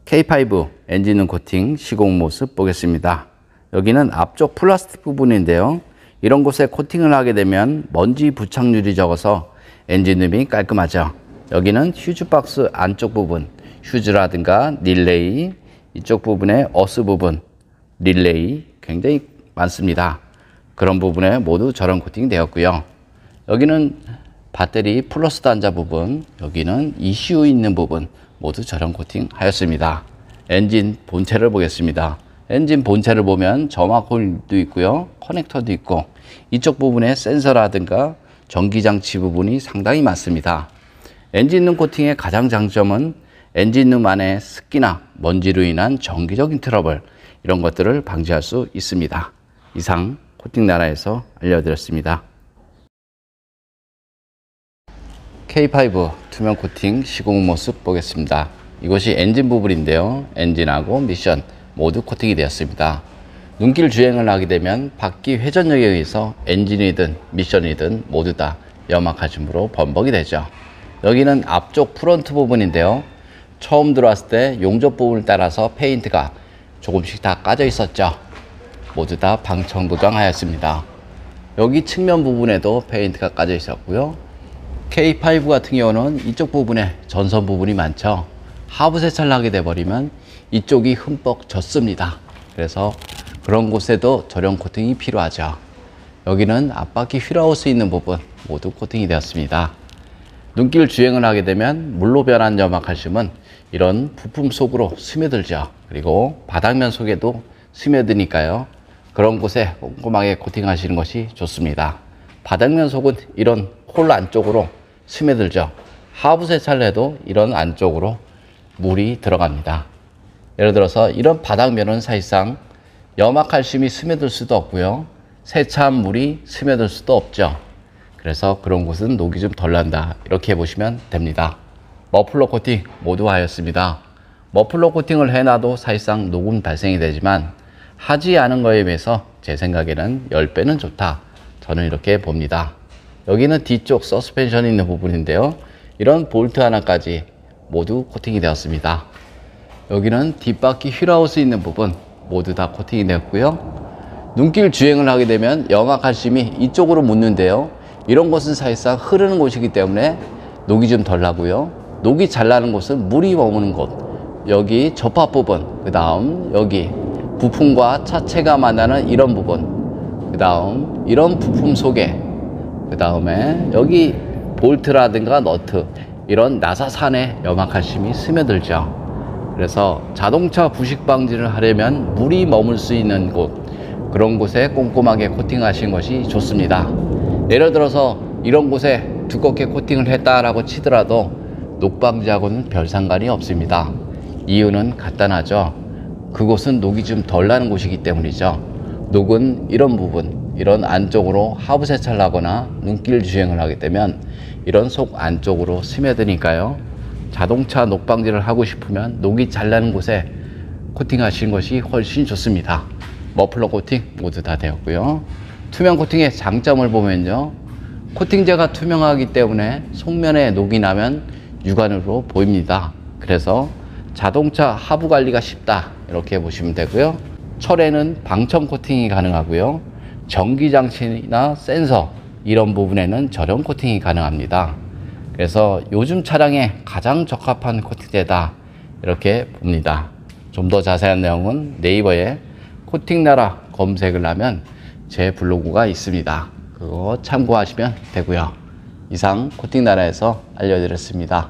K5 엔진룸 코팅 시공 모습 보겠습니다. 여기는 앞쪽 플라스틱 부분인데요. 이런 곳에 코팅을 하게 되면 먼지 부착률이 적어서 엔진룸이 깔끔하죠. 여기는 휴즈박스 안쪽 부분, 휴즈라든가 릴레이, 이쪽 부분에 어스 부분, 릴레이 굉장히 많습니다. 그런 부분에 모두 저런 코팅이 되었고요. 여기는 배터리 플러스 단자 부분, 여기는 ECU 있는 부분 모두 저런 코팅 하였습니다. 엔진 본체를 보겠습니다. 엔진 본체를 보면 점화콜도 있고요, 커넥터도 있고, 이쪽 부분에 센서라든가 전기장치 부분이 상당히 많습니다. 엔진룸 코팅의 가장 장점은 엔진룸 안에 습기나 먼지로 인한 정기적인 트러블, 이런 것들을 방지할 수 있습니다. 이상 코팅 나라에서 알려드렸습니다. K5 투명 코팅 시공 모습 보겠습니다. 이것이 엔진 부분인데요. 엔진하고 미션 모두 코팅이 되었습니다. 눈길 주행을 하게 되면 바퀴 회전력에 의해서 엔진이든 미션이든 모두 다 염화칼슘으로 범벅이 되죠. 여기는 앞쪽 프론트 부분인데요. 처음 들어왔을 때 용접 부분을 따라서 페인트가 조금씩 다 까져 있었죠. 모두 다 방청도장 하였습니다. 여기 측면 부분에도 페인트가 까져 있었고요. K5 같은 경우는 이쪽 부분에 전선 부분이 많죠. 하부 세차를 하게 돼버리면 이쪽이 흠뻑 젖습니다. 그래서 그런 곳에도 저렴 코팅이 필요하죠. 여기는 앞바퀴 휠하우스 있는 부분 모두 코팅이 되었습니다. 눈길 주행을 하게 되면 물로 변한 염화칼슘은 이런 부품 속으로 스며들죠. 그리고 바닥면 속에도 스며드니까요. 그런 곳에 꼼꼼하게 코팅하시는 것이 좋습니다. 바닥면 속은 이런 홀 안쪽으로 스며들죠. 하부 세차를 해도 이런 안쪽으로 물이 들어갑니다. 예를 들어서 이런 바닥면은 사실상 염화칼슘이 스며들 수도 없고요. 세차한 물이 스며들 수도 없죠. 그래서 그런 곳은 녹이 좀 덜 난다, 이렇게 보시면 됩니다. 머플러 코팅 모두 하였습니다. 머플러 코팅을 해놔도 사실상 녹은 발생이 되지만 하지 않은 거에 비해서 제 생각에는 10배는 좋다, 저는 이렇게 봅니다. 여기는 뒤쪽 서스펜션이 있는 부분인데요. 이런 볼트 하나까지 모두 코팅이 되었습니다. 여기는 뒷바퀴 휠하우스 있는 부분 모두 다 코팅이 되었고요. 눈길 주행을 하게 되면 염화칼슘이 이쪽으로 묻는데요. 이런 곳은 사실상 흐르는 곳이기 때문에 녹이 좀 덜 나고요. 녹이 잘 나는 곳은 물이 머무는 곳, 여기 접합 부분, 그 다음 여기 부품과 차체가 만나는 이런 부분, 그 다음 이런 부품 속에, 그 다음에 여기 볼트라든가 너트, 이런 나사산에 염화칼슘이 스며들죠. 그래서 자동차 부식 방지를 하려면 물이 머물 수 있는 곳, 그런 곳에 꼼꼼하게 코팅하시는 것이 좋습니다. 예를 들어서 이런 곳에 두껍게 코팅을 했다라고 치더라도 녹 방지하고는 별 상관이 없습니다. 이유는 간단하죠. 그곳은 녹이 좀 덜 나는 곳이기 때문이죠. 녹은 이런 부분, 이런 안쪽으로 하부 세차를 하거나 눈길 주행을 하게 되면 이런 속 안쪽으로 스며드니까요. 자동차 녹 방지를 하고 싶으면 녹이 잘 나는 곳에 코팅하시는 것이 훨씬 좋습니다. 머플러 코팅 모두 다 되었고요. 투명 코팅의 장점을 보면요. 코팅제가 투명하기 때문에 속면에 녹이 나면 육안으로 보입니다. 그래서 자동차 하부 관리가 쉽다, 이렇게 보시면 되고요. 철에는 방청 코팅이 가능하고요. 전기장치나 센서, 이런 부분에는 저렴 코팅이 가능합니다. 그래서 요즘 차량에 가장 적합한 코팅제다, 이렇게 봅니다. 좀 더 자세한 내용은 네이버에 코팅나라 검색을 하면 제 블로그가 있습니다. 그거 참고하시면 되고요. 이상 코팅나라에서 알려드렸습니다.